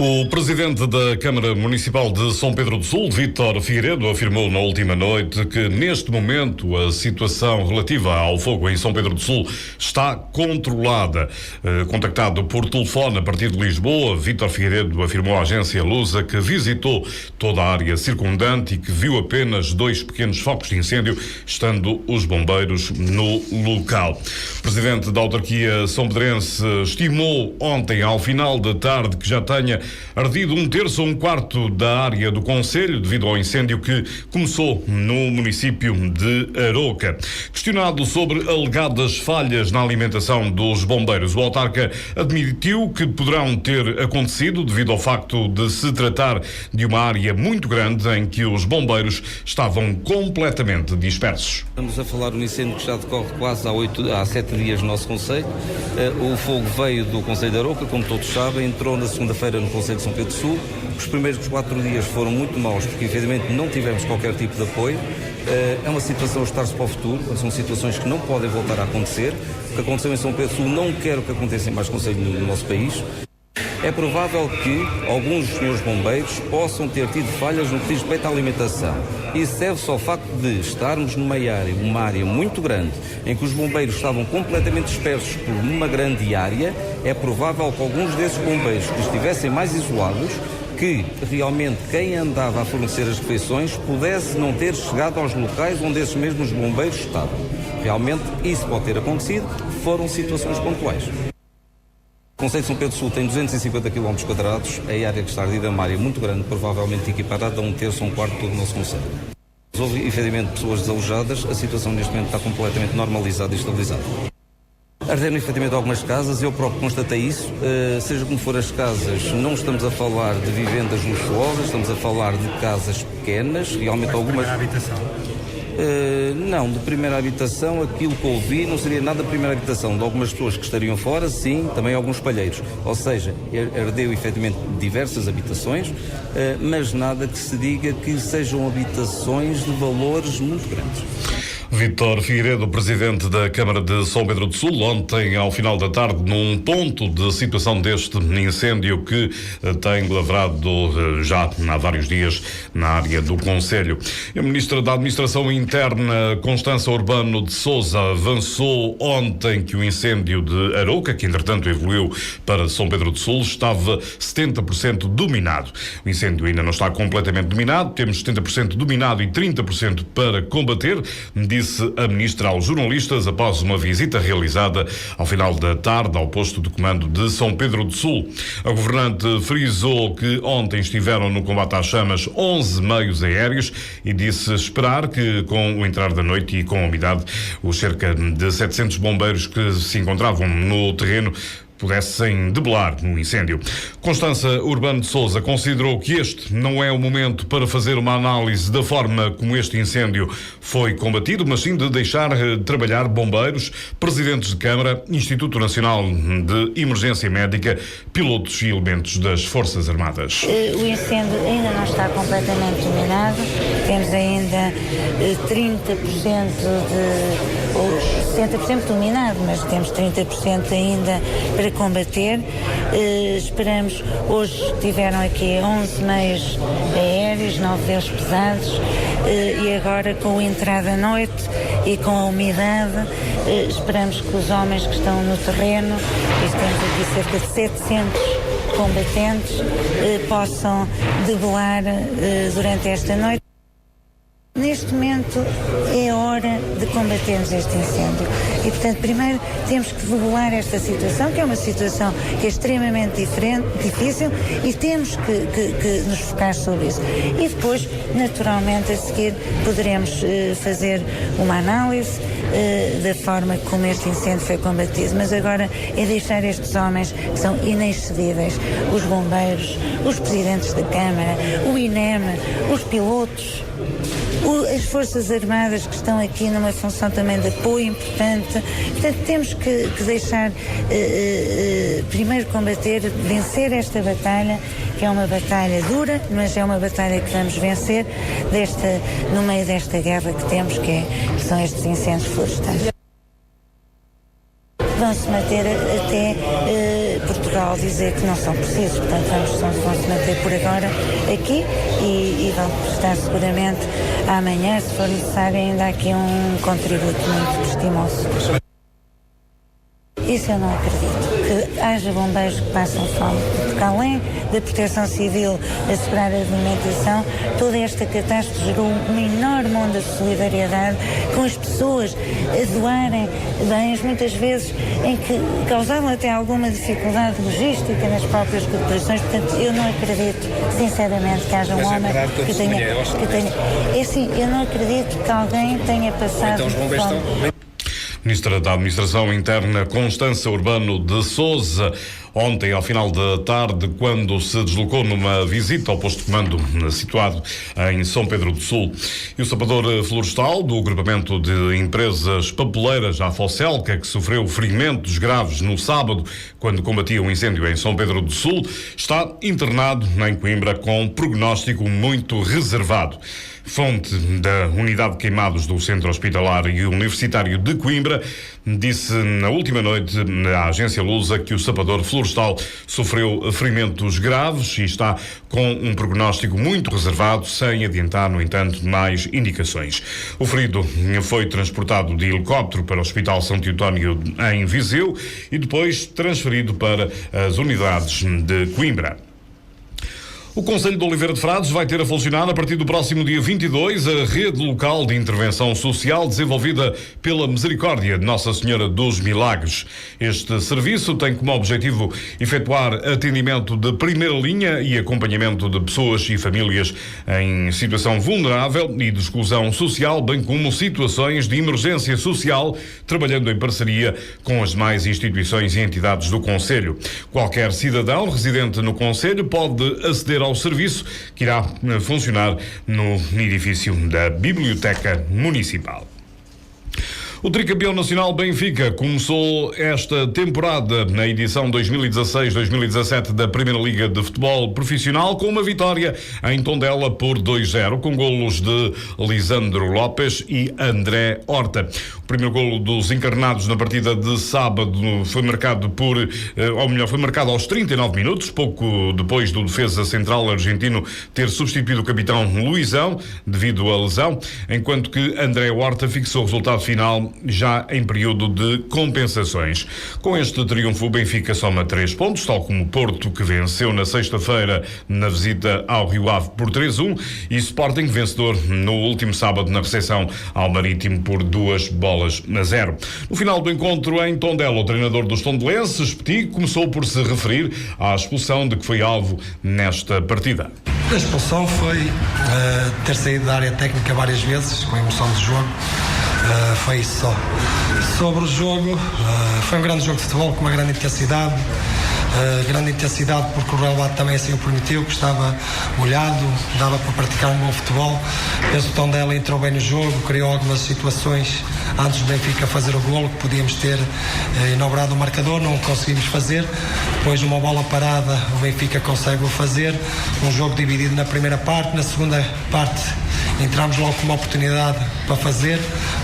O presidente da Câmara Municipal de São Pedro do Sul, Vítor Figueiredo, afirmou na última noite que neste momento a situação relativa ao fogo em São Pedro do Sul está controlada. Contactado por telefone a partir de Lisboa, Vítor Figueiredo afirmou à agência Lusa que visitou toda a área circundante e que viu apenas 2 pequenos focos de incêndio, estando os bombeiros no local. O presidente da autarquia são-pedrense estimou ontem, ao final da tarde, que já tenha ardido 1/3 ou 1/4 da área do concelho devido ao incêndio que começou no município de Aroca. Questionado sobre alegadas falhas na alimentação dos bombeiros, o autarca admitiu que poderão ter acontecido devido ao facto de se tratar de uma área muito grande em que os bombeiros estavam completamente dispersos. Estamos a falar de um incêndio que já decorre quase há 7 dias no nosso concelho. O fogo veio do concelho de Aroca, como todos sabem, entrou na segunda-feira no concelho de São Pedro do Sul. Os primeiros 4 dias foram muito maus, porque efetivamente não tivemos qualquer tipo de apoio. É uma situação a estar-se para o futuro, são situações que não podem voltar a acontecer. O que aconteceu em São Pedro do Sul não quero que aconteça em mais concelhos no nosso país. É provável que alguns dos senhores bombeiros possam ter tido falhas no que diz respeito à alimentação. Isso deve-se ao facto de estarmos uma área muito grande, em que os bombeiros estavam completamente dispersos por uma grande área. É provável que alguns desses bombeiros que estivessem mais isolados, que realmente quem andava a fornecer as refeições pudesse não ter chegado aos locais onde esses mesmos bombeiros estavam. Realmente isso pode ter acontecido, foram situações pontuais. O concelho de São Pedro do Sul tem 250 km², a área que está ardida é uma área muito grande, provavelmente equiparada a 1/3 ou 1/4 do nosso concelho. Houve, efetivamente, pessoas desalojadas, a situação neste momento está completamente normalizada e estabilizada. Arderam efetivamente algumas casas, eu próprio constatei isso, seja como for as casas, não estamos a falar de vivendas luxuosas, estamos a falar de casas pequenas, realmente algumas... Não, de primeira habitação, aquilo que ouvi não seria nada de primeira habitação, de algumas pessoas que estariam fora, sim, também alguns palheiros, ou seja, ardeu efetivamente diversas habitações, mas nada que se diga que sejam habitações de valores muito grandes. Vítor Figueiredo, presidente da Câmara de São Pedro do Sul, ontem ao final da tarde, num ponto de situação deste incêndio que tem lavrado já há vários dias na área do concelho. A ministra da Administração Interna, Constança Urbano de Sousa, avançou ontem que o incêndio de Aroca, que entretanto evoluiu para São Pedro do Sul, estava 70% dominado. O incêndio ainda não está completamente dominado, temos 70% dominado e 30% para combater, disse a ministra aos jornalistas após uma visita realizada ao final da tarde ao posto de comando de São Pedro do Sul. A governante frisou que ontem estiveram no combate às chamas 11 meios aéreos e disse esperar que, com o entrar da noite e com a umidade, os cerca de 700 bombeiros que se encontravam no terreno pudessem debelar no incêndio. Constança Urbano de Sousa considerou que este não é o momento para fazer uma análise da forma como este incêndio foi combatido, mas sim de deixar trabalhar bombeiros, presidentes de Câmara, Instituto Nacional de Emergência Médica, pilotos e elementos das Forças Armadas. O incêndio ainda não está completamente dominado, temos ainda 30% ou 60% dominado, mas temos 30% ainda para combater. Esperamos, hoje tiveram aqui 11 meios aéreos, 9 deles pesados, e agora com a entrada à noite e com a umidade, esperamos que os homens que estão no terreno, e temos aqui cerca de 700 combatentes, possam debelar durante esta noite. Neste momento é hora de combatermos este incêndio e, portanto, primeiro temos que regular esta situação, que é uma situação que é extremamente difícil, e temos que nos focar sobre isso. E depois, naturalmente, a seguir poderemos fazer uma análise da forma como este incêndio foi combatido. Mas agora é deixar estes homens que são inexcedíveis, os bombeiros, os presidentes da Câmara, o INEM, os pilotos, as Forças Armadas que estão aqui numa função também de apoio importante. Portanto, temos que deixar primeiro combater, vencer esta batalha, que é uma batalha dura, mas é uma batalha que vamos vencer no meio desta guerra que temos, que são estes incêndios florestais. vão-se manter até Portugal dizer que não são precisos. Portanto, vão-se manter por agora aqui e vão prestar seguramente amanhã, se for necessário, ainda há aqui um contributo muito estimoso. Isso eu não acredito, que haja bombeiros que passam fome, porque além da proteção civil assegurar a alimentação, toda esta catástrofe gerou uma enorme onda de solidariedade com as pessoas a doarem bens, muitas vezes em que causavam até alguma dificuldade logística nas próprias corporações. Portanto, eu não acredito, sinceramente, que haja um homem que tenha... É assim, eu não acredito que alguém tenha passado fome. Ministra da Administração Interna Constança Urbano de Sousa, ontem ao final da tarde, quando se deslocou numa visita ao posto de comando situado em São Pedro do Sul. E o sapador florestal do agrupamento de empresas papeleiras, a Focelca, que sofreu ferimentos graves no sábado quando combatia um incêndio em São Pedro do Sul, está internado em Coimbra com prognóstico muito reservado. Fonte da Unidade de Queimados do Centro Hospitalar e Universitário de Coimbra disse na última noite à agência Lusa que o sapador florestal sofreu ferimentos graves e está com um prognóstico muito reservado, sem adiantar, no entanto, mais indicações. O ferido foi transportado de helicóptero para o Hospital São Teotónio em Viseu e depois transferido para as unidades de Coimbra. O Conselho de Oliveira de Frades vai ter a funcionar a partir do próximo dia 22 a rede local de intervenção social desenvolvida pela Misericórdia de Nossa Senhora dos Milagres. Este serviço tem como objetivo efetuar atendimento de primeira linha e acompanhamento de pessoas e famílias em situação vulnerável e de exclusão social, bem como situações de emergência social, trabalhando em parceria com as demais instituições e entidades do Conselho. Qualquer cidadão residente no Conselho pode aceder ao serviço, que irá funcionar no edifício da Biblioteca Municipal. O tricampeão nacional Benfica começou esta temporada na edição 2016-2017 da Primeira Liga de Futebol Profissional com uma vitória em Tondela por 2-0, com golos de Lisandro Lopes e André Horta. O primeiro golo dos encarnados na partida de sábado foi marcado foi marcado aos 39 minutos, pouco depois do defesa central argentino ter substituído o capitão Luizão devido à lesão, enquanto que André Horta fixou o resultado final já em período de compensações. Com este triunfo, o Benfica soma 3 pontos, tal como o Porto, que venceu na sexta-feira na visita ao Rio Ave por 3-1, e Sporting, vencedor no último sábado na recepção ao Marítimo por 2-0. No final do encontro em Tondela, o treinador dos tondelenses, Petit, começou por se referir à expulsão de que foi alvo nesta partida. A expulsão foi ter saído da área técnica várias vezes, com a emoção do jogo. Foi isso só. Sobre o jogo, foi um grande jogo de futebol com uma grande intensidade. Grande intensidade porque o relevado também assim o permitiu, que estava molhado, dava para praticar um bom futebol. Penso que o Tondela entrou bem no jogo, criou algumas situações antes do Benfica fazer o golo, que podíamos ter inaugurado o marcador, não conseguimos fazer. Depois, numa bola parada, o Benfica consegue o fazer. Um jogo dividido na primeira parte, na segunda parte entramos logo com uma oportunidade para fazer,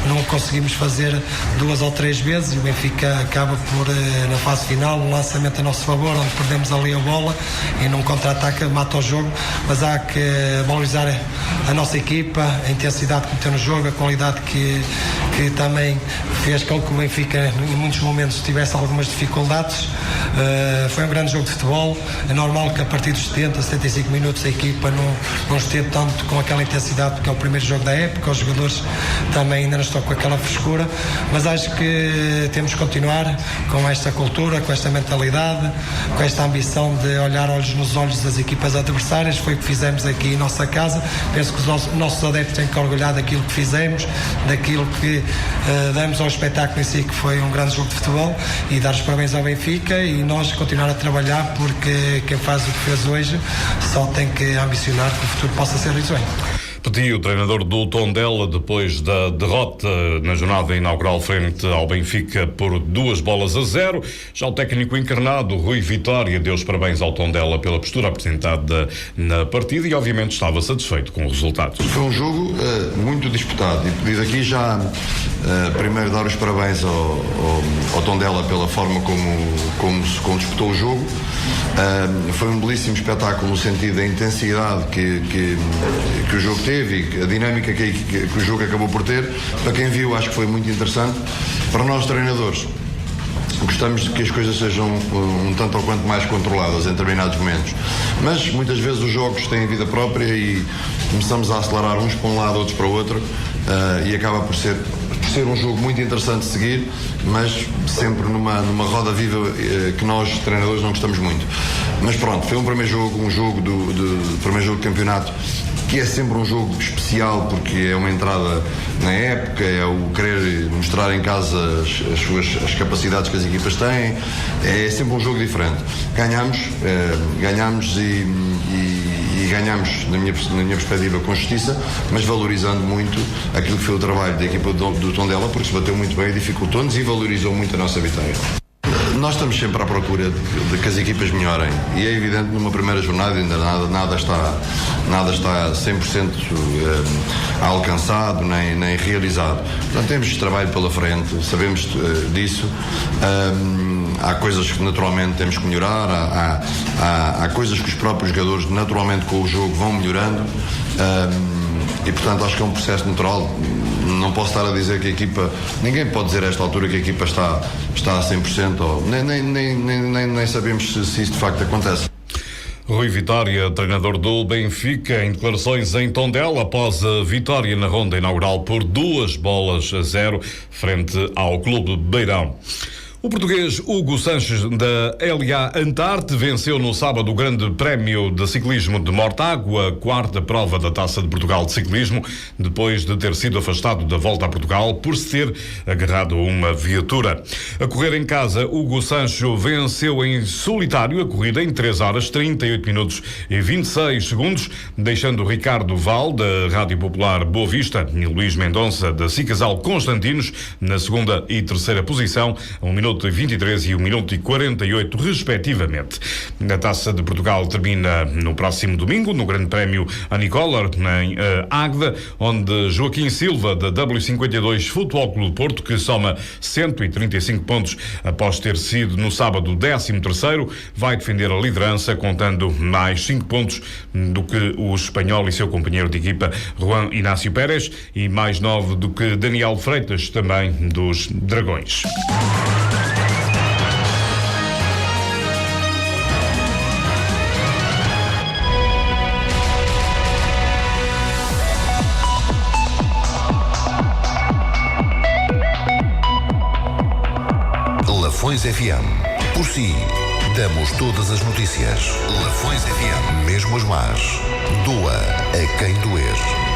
não conseguimos fazer 2 ou 3 vezes e o Benfica acaba por, na fase final, um lançamento a nosso favor, onde perdemos ali a bola e num contra-ataque mata o jogo, mas há que valorizar a nossa equipa, a intensidade que meteu no jogo, a qualidade que também fez com que o Benfica em muitos momentos tivesse algumas dificuldades. Foi um grande jogo de futebol. É normal que a partir dos 70, 75 minutos a equipa não esteve tanto com aquela intensidade, porque é o primeiro jogo da época, os jogadores também ainda não estão com aquela frescura, mas acho que temos que continuar com esta cultura, com esta mentalidade, com esta ambição de olhar nos olhos das equipas adversárias. Foi o que fizemos aqui em nossa casa. Penso que os nossos adeptos têm que orgulhar daquilo que fizemos, daquilo que damos ao espetáculo em si, que foi um grande jogo de futebol, e dar os parabéns ao Benfica e nós continuar a trabalhar, porque quem faz o que fez hoje só tem que ambicionar que o futuro possa ser risonho. Repetiu o treinador do Tondela depois da derrota na jornada inaugural frente ao Benfica por 2-0. Já o técnico encarnado, Rui Vitória, deu os parabéns ao Tondela pela postura apresentada na partida e obviamente estava satisfeito com os resultados. Foi um jogo muito disputado e pedi aqui já primeiro dar os parabéns ao Tondela pela forma como disputou o jogo. Foi um belíssimo espetáculo no sentido da intensidade que o jogo teve e a dinâmica que o jogo acabou por ter. Para quem viu, acho que foi muito interessante. Para nós treinadores, gostamos de que as coisas sejam um tanto ou quanto mais controladas em determinados momentos, mas muitas vezes os jogos têm vida própria e começamos a acelerar uns para um lado, outros para o outro, e acaba por ser um jogo muito interessante de seguir, mas sempre numa roda viva que nós, treinadores, não gostamos muito. Mas pronto, foi um primeiro jogo, primeiro jogo de campeonato, que é sempre um jogo especial porque é uma entrada na época, é o querer mostrar em casa as capacidades que as equipas têm, é sempre um jogo diferente. Ganhamos e ganhamos, na minha perspectiva, com justiça, mas valorizando muito aquilo que foi o trabalho da equipa do Tondela, porque se bateu muito bem, dificultou-nos e valorizou muito a nossa vitória. Nós estamos sempre à procura de que as equipas melhorem e é evidente numa primeira jornada ainda nada está 100% alcançado nem realizado. Portanto, temos trabalho pela frente, sabemos disso. Há coisas que naturalmente temos que melhorar, há coisas que os próprios jogadores naturalmente com o jogo vão melhorando. E portanto acho que é um processo natural. Não posso estar a dizer que a equipa, ninguém pode dizer a esta altura que a equipa está a 100% ou nem sabemos se isso de facto acontece. Rui Vitória, treinador do Benfica, em declarações em Tondela após a vitória na ronda inaugural por 2-0 frente ao Clube Beirão. O português Hugo Sanches da LA Antarte venceu no sábado o Grande Prémio de Ciclismo de Mortágua, a quarta prova da Taça de Portugal de Ciclismo, depois de ter sido afastado da Volta a Portugal por se ter agarrado a uma viatura. A correr em casa, Hugo Sanches venceu em solitário a corrida em 3 horas, 38 minutos e 26 segundos, deixando Ricardo Val, da Rádio Popular Boa Vista, e Luís Mendonça, da Cicasal Constantinos, na segunda e terceira posição, a 1 minuto e 23 e 1 minuto e 48, respectivamente. A Taça de Portugal termina no próximo domingo, no Grande Prémio Anicola, em Águeda, onde Joaquim Silva, da W52 Futebol Clube Porto, que soma 135 pontos após ter sido no sábado 13º, vai defender a liderança, contando mais 5 pontos do que o espanhol e seu companheiro de equipa, Juan Inácio Pérez, e mais 9 do que Daniel Freitas, também dos Dragões. Lafões FM. Por si, damos todas as notícias. Lafões FM. Mesmo as más. Doa a quem doer.